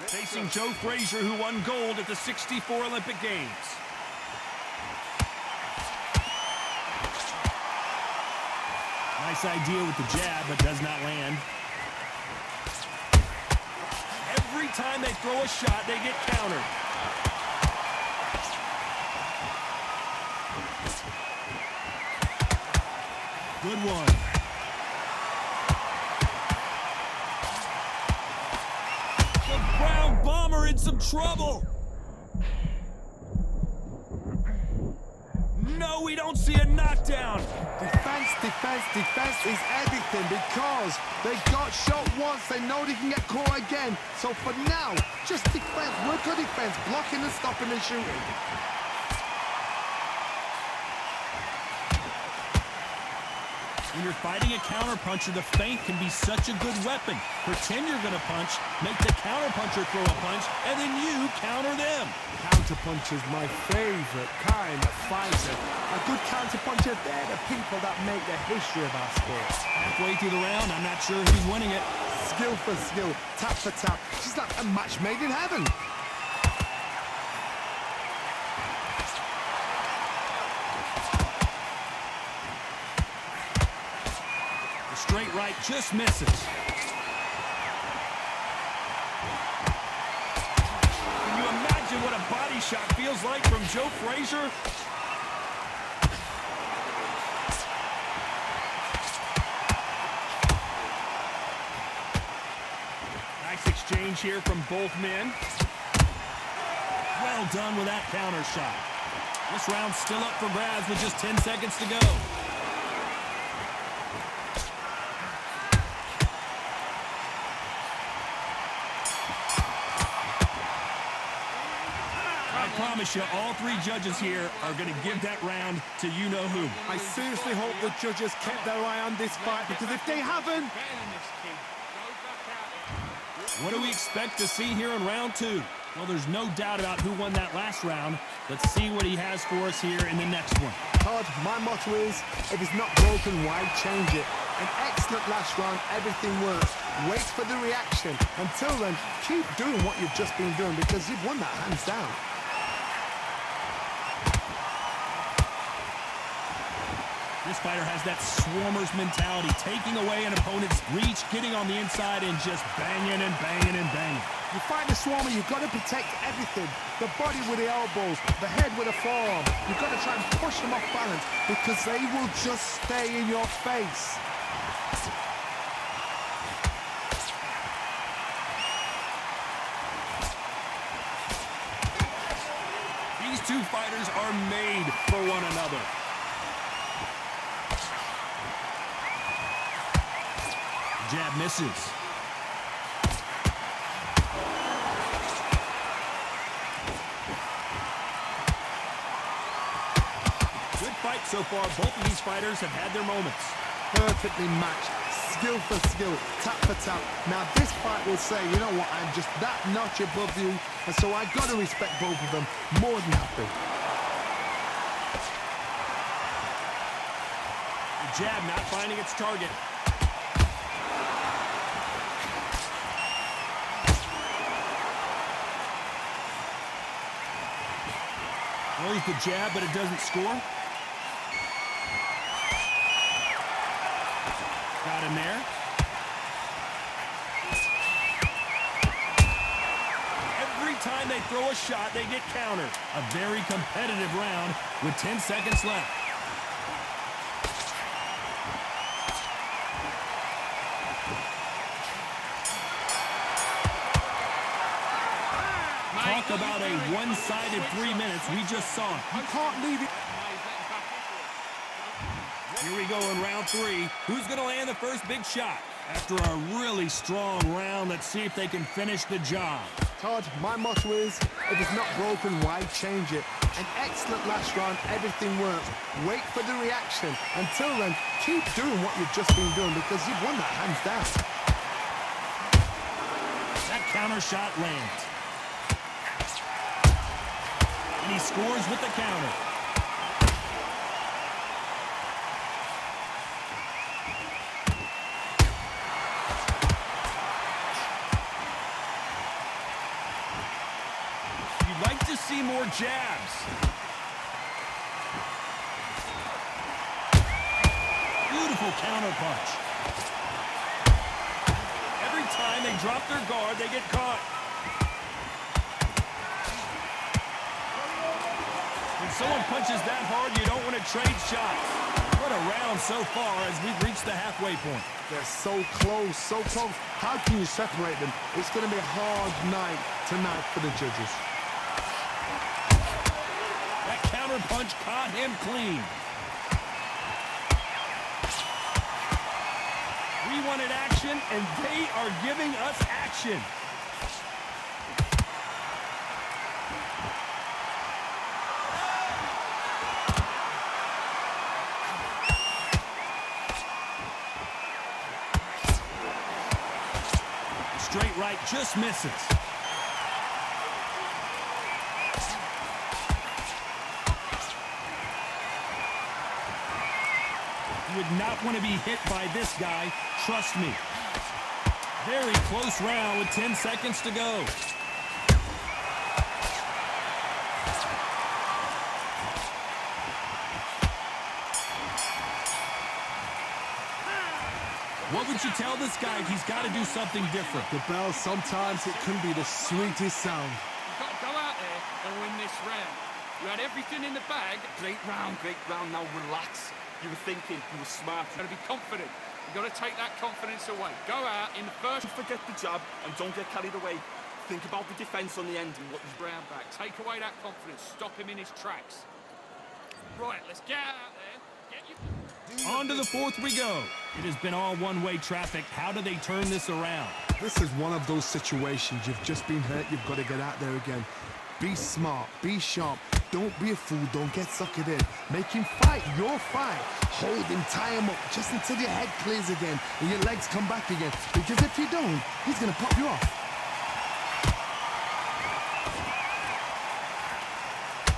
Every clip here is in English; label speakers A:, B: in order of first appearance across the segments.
A: Facing Joe Frazier, who won gold at the '64 Olympic Games. Nice idea with the jab, but does not land. Every time they throw a shot, they get countered. Good one. The Brown Bomber in some trouble. No, we don't see a knockdown.
B: Defense is everything because they got shot once. They know they can get caught again. So for now, just defense, work on defense, blocking and stopping and shooting.
A: When you're fighting a counterpuncher, the feint can be such a good weapon. Pretend you're going to punch, make the counterpuncher throw a punch, and then you counter them.
B: Counterpuncher's my favorite kind of fighter. A good counterpuncher, they're the people that make the history of our sport.
A: Halfway through the round, I'm not sure who's winning it.
B: Skill for skill, tap for tap. She's like a match made in heaven.
A: Straight right just misses. Can you imagine what a body shot feels like from Joe Frazier? Nice exchange here from both men. Well done with that counter shot. This round's still up for grabs with just 10 seconds to go. I promise you, all three judges here are going to give that round to you-know-who.
B: I seriously hope the judges kept their eye on this fight, because if they haven't...
A: What do we expect to see here in round two? Well, there's no doubt about who won that last round. Let's see what he has for us here in the next one.
B: Todd, my motto is, if it's not broken, why change it? An excellent last round, everything works. Wait for the reaction. Until then, keep doing what you've just been doing, because you've won that hands down.
A: This fighter has that swarmer's mentality, taking away an opponent's reach, getting on the inside, and just banging and banging and banging.
B: You fight the swarmer, you've got to protect everything. The body with the elbows, the head with a forearm. You've got to try and push them off balance, because they will just stay in your face.
A: These two fighters are made for one another. Jab misses. Good fight so far. Both of these fighters have had their moments.
B: Perfectly matched. Skill for skill. Tap for tap. Now this fight will say, you know what, I'm just that notch above you. And so I got to respect both of them more than happy.
A: The jab not finding its target. Throws the jab, but it doesn't score. Got him there. Every time they throw a shot, they get countered. A very competitive round with 10 seconds left. Talk about a one-sided 3 minutes we just saw.
B: You can't leave it.
A: Here we go in round three. Who's going to land the first big shot? After a really strong round, let's see if they can finish the job.
B: Todd, my motto is, if it's not broken, why change it? An excellent last round, everything works. Wait for the reaction. Until then, keep doing what you've just been doing, because you've won that hands down.
A: That counter shot lands. And he scores with the counter. more jabs. Beautiful counter punch. Every time they drop their guard, they get caught. When someone punches that hard, you don't want to trade shots. What a round so far as we've reached the halfway point.
B: They're so close, so close. How can you separate them? It's going to be a hard night tonight for the judges.
A: That counter punch caught him clean. We wanted action, and they are giving us action. Straight right just misses. You would not want to be hit by this guy, trust me. Very close round with 10 seconds to go. What would you tell this guy? He's got to do something different.
B: The bell, sometimes it can be the sweetest sound.
C: You've got to go out there and win this round. You had everything in the bag.
D: Great round, now relax. You were thinking, you were smart.
C: You've got to be confident. You've got to take that confidence away. Go out in the first...
D: Don't forget the jab and don't get carried away. Think about the defense on the end and what you...
C: round back. Take away that confidence. Stop him in his tracks. Right, let's get out there. Get you...
A: On to the fourth we go. It has been all one-way traffic. How do they turn this around?
B: This is one of those situations. You've just been hurt. You've got to get out there again. Be smart. Be sharp. Don't be a fool. Don't get suckered in. Make him fight your fight. Hold him, tie him up just until your head clears again and your legs come back again. Because if you don't, he's going to pop you off.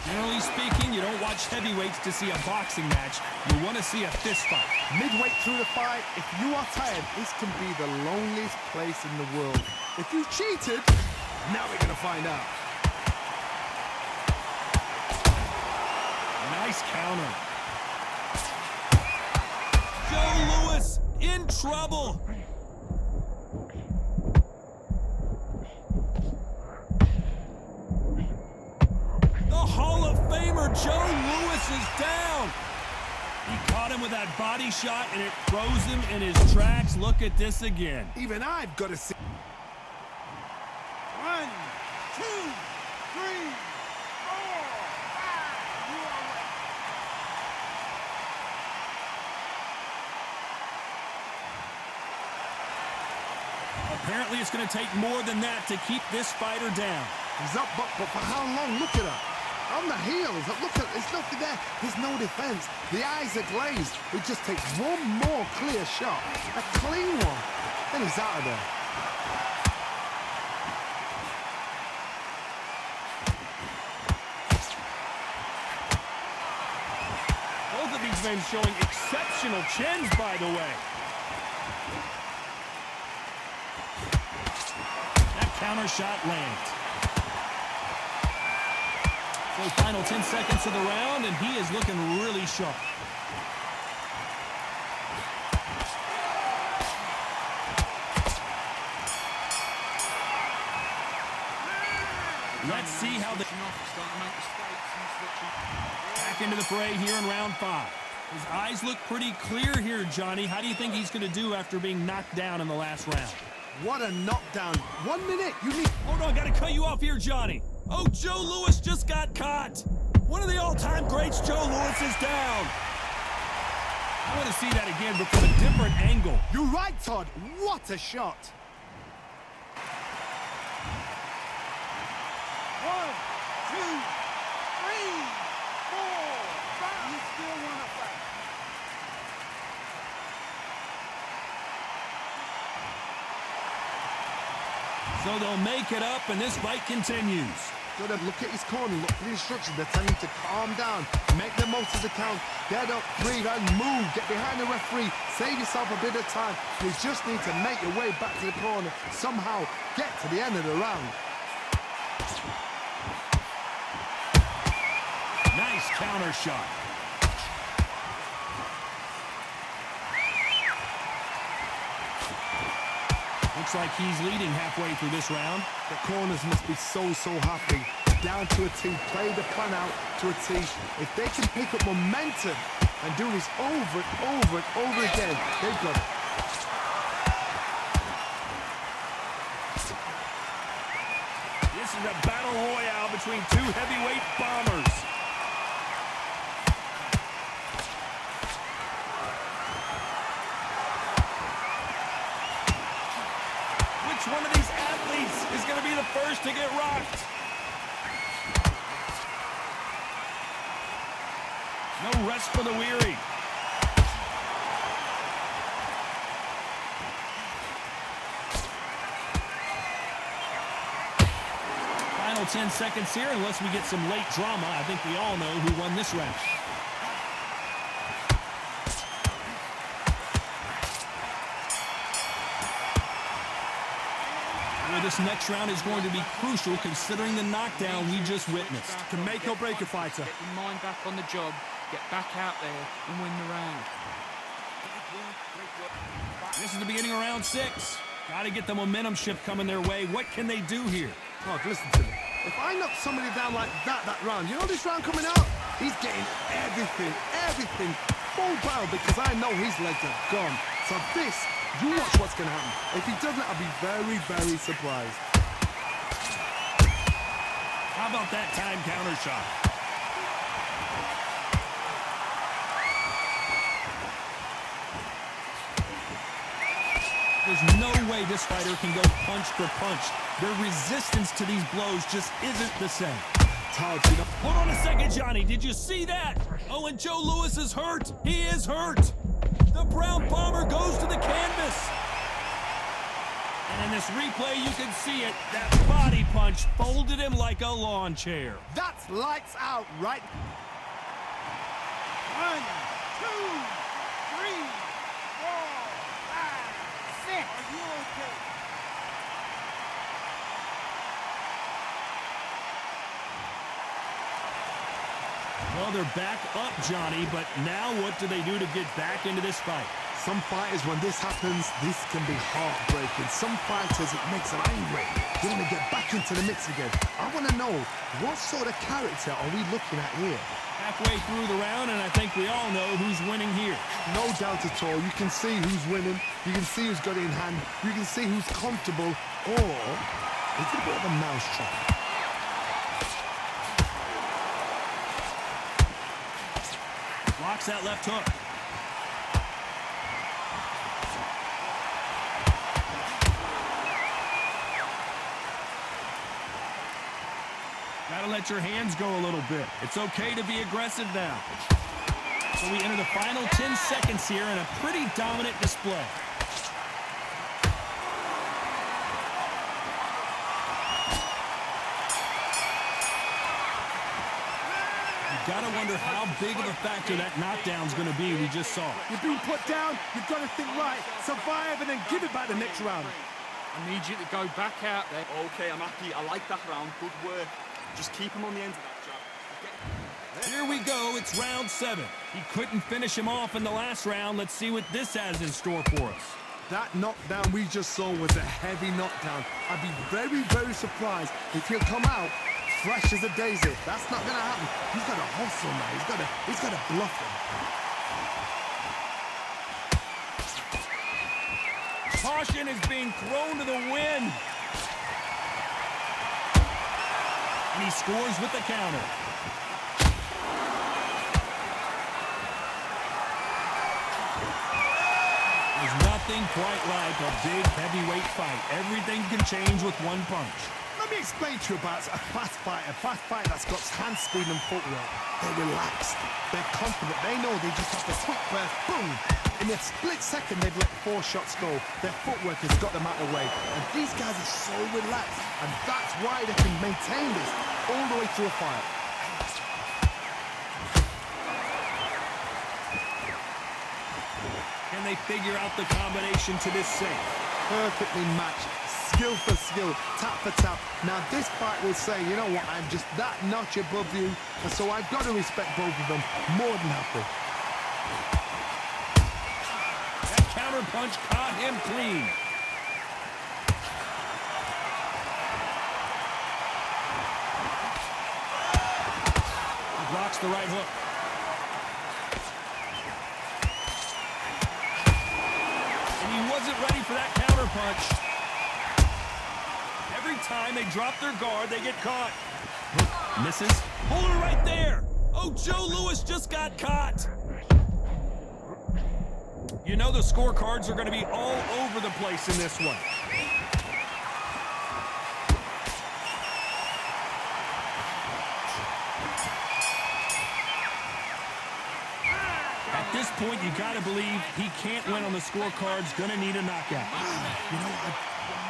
A: Generally speaking, you don't watch heavyweights to see a boxing match. You want to see a fist fight.
B: Midway through the fight, if you are tired, this can be the loneliest place in the world. If you cheated, now we're going to find out.
A: Nice counter. Joe Louis in trouble. The Hall of Famer Joe Louis is down. He caught him with that body shot, and it froze him in his tracks. Look at this again.
B: Even I've got to see.
C: 1, 2, 3, 4, 5. You are ready.
A: Apparently, it's going to take more than that to keep this fighter down.
B: He's up, but for how long? Look at her. On the heels. Look at, there's nothing there. There's no defense. The eyes are glazed. It just takes one more clear shot. A clean one. Then he's out of there.
A: Both of these men showing exceptional chins, by the way. That counter shot lands. So final 10 seconds of the round, and he is looking really sharp. Let's see how the... Back into the fray here in round 5. His eyes look pretty clear here, Johnny. How do you think he's going to do after being knocked down in the last round?
B: What a knockdown. 1 minute. You need...
A: Hold on, got to cut you off here, Johnny. Oh, Joe Louis just got caught. One of the all-time greats, Joe Louis, is down. I want to see that again, but from a different angle.
B: You're right, Todd. What a shot.
C: 1, 2, 3, 4, 5. You still want to fight.
A: So they'll make it up, and this fight continues.
B: Good. Look at his corner. Look at the instructions. They're telling him to calm down. Make the most of the count. Get up, breathe, and move. Get behind the referee. Save yourself a bit of time. You just need to make your way back to the corner. Somehow get to the end of the round.
A: counter shot. Looks like he's leading halfway through this round.
B: The corners must be so happy. Down to a T, play the plan out to a T. If they can pick up momentum and do this over and over and over again, they've got it.
A: This is a battle royale between two heavyweight bombers. Which one of these athletes is going to be the first to get rocked? No rest for the weary. Final 10 seconds here, unless we get some late drama. I think we all know who won this round. Well, this next round is going to be crucial considering the knockdown we just witnessed.
B: Can make or break a fighter.
E: Get your mind back on the job, get back out there and win the round.
A: This is the beginning of round 6. Got to get the momentum shift coming their way. What can they do here?
B: Oh, listen to me. If I knock somebody down like that round, you know this round coming out? He's getting everything full barrel because I know his legs are gone. So this, you watch what's going to happen. If he doesn't, I'll be very surprised.
A: How about that time counter shot? There's no way this fighter can go punch for punch. Their resistance to these blows just isn't the same.
B: Todd, you know.
A: Hold on a second, Johnny. Did you see that? Oh, and Joe Louis is hurt. He is hurt. The Brown Bomber goes to the canvas. And in this replay, you can see it. That body punch folded him like a lawn chair.
B: That's lights out, right?
C: 1, 2, 3, 4, 5, 6. Are you okay?
A: Well, they're back up, Johnny, but now what do they do to get back into this fight?
B: Some fighters, when this happens, this can be heartbreaking. Some fighters, it makes them angry. They want to get back into the mix again. I want to know, what sort of character are we looking at here?
A: Halfway through the round, and I think we all know who's winning here.
B: No doubt at all. You can see who's winning. You can see who's got it in hand. You can see who's comfortable. Or it's a bit of a mousetrap.
A: Blocks that left hook. Gotta let your hands go a little bit. It's okay to be aggressive now. So we enter the final 10 seconds here in a pretty dominant display. You gotta wonder how big of a factor that knockdown's gonna be. We just saw it.
B: You're being put down. You've got to think right. Survive and then give it back the next round.
E: I need you to go back out there.
D: Okay, I'm happy. I like that round. Good work. Just keep him on the end of that jab.
A: Here we go. It's round 7. He couldn't finish him off in the last round. Let's see what this has in store for us.
B: That knockdown we just saw was a heavy knockdown. I'd be very surprised if he'll come out fresh as a daisy. That's not going to happen. He's got to hustle now. He's got to bluff him.
A: Caution is being thrown to the wind. And he scores with the counter. There's nothing quite like a big heavyweight fight. Everything can change with one punch.
B: Let me explain to you about a fast fighter that's got hand speed and footwork. They're relaxed. They're confident. They know they just have to quick burst, boom. In a split second, they've let 4 shots go. Their footwork has got them out of the way. And these guys are so relaxed. And that's why they can maintain this all the way through a fight.
A: Can they figure out the combination to this safe?
B: Perfectly matched. skill for skill, tap for tap. Now this fight will say, you know what, I'm just that notch above you, and so I've got to respect both of them more than happy.
A: That counter punch caught him clean. He blocks the right hook. And he wasn't ready for that counter punch. Every time they drop their guard, they get caught. Misses. Hold her right there. Oh, Joe Louis just got caught. You know the scorecards are going to be all over the place in this one. At this point, you got to believe he can't win on the scorecards. Going to need a knockout. You know,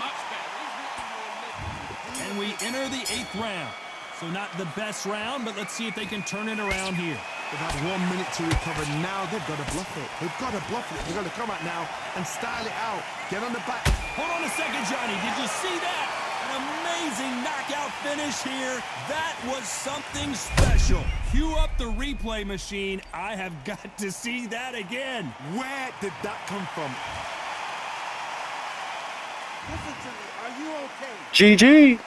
E: Much better.
A: and we enter the 8th round. So not the best round, but let's see if they can turn it around here.
B: They've had 1 minute to recover. Now they've got to bluff it. They've got to bluff it. They've got to come out now and style it out. Get on the back.
A: Hold on a second, Johnny. Did you see that? An amazing knockout finish here. That was something special. Cue up the replay machine. I have got to see that again.
B: Where did that come from?
C: Listen to me. Are you okay?
F: GG.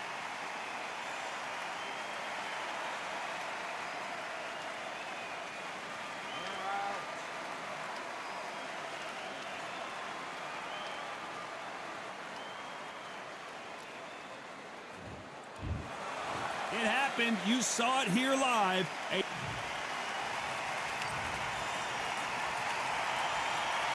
A: It happened. You saw it here live.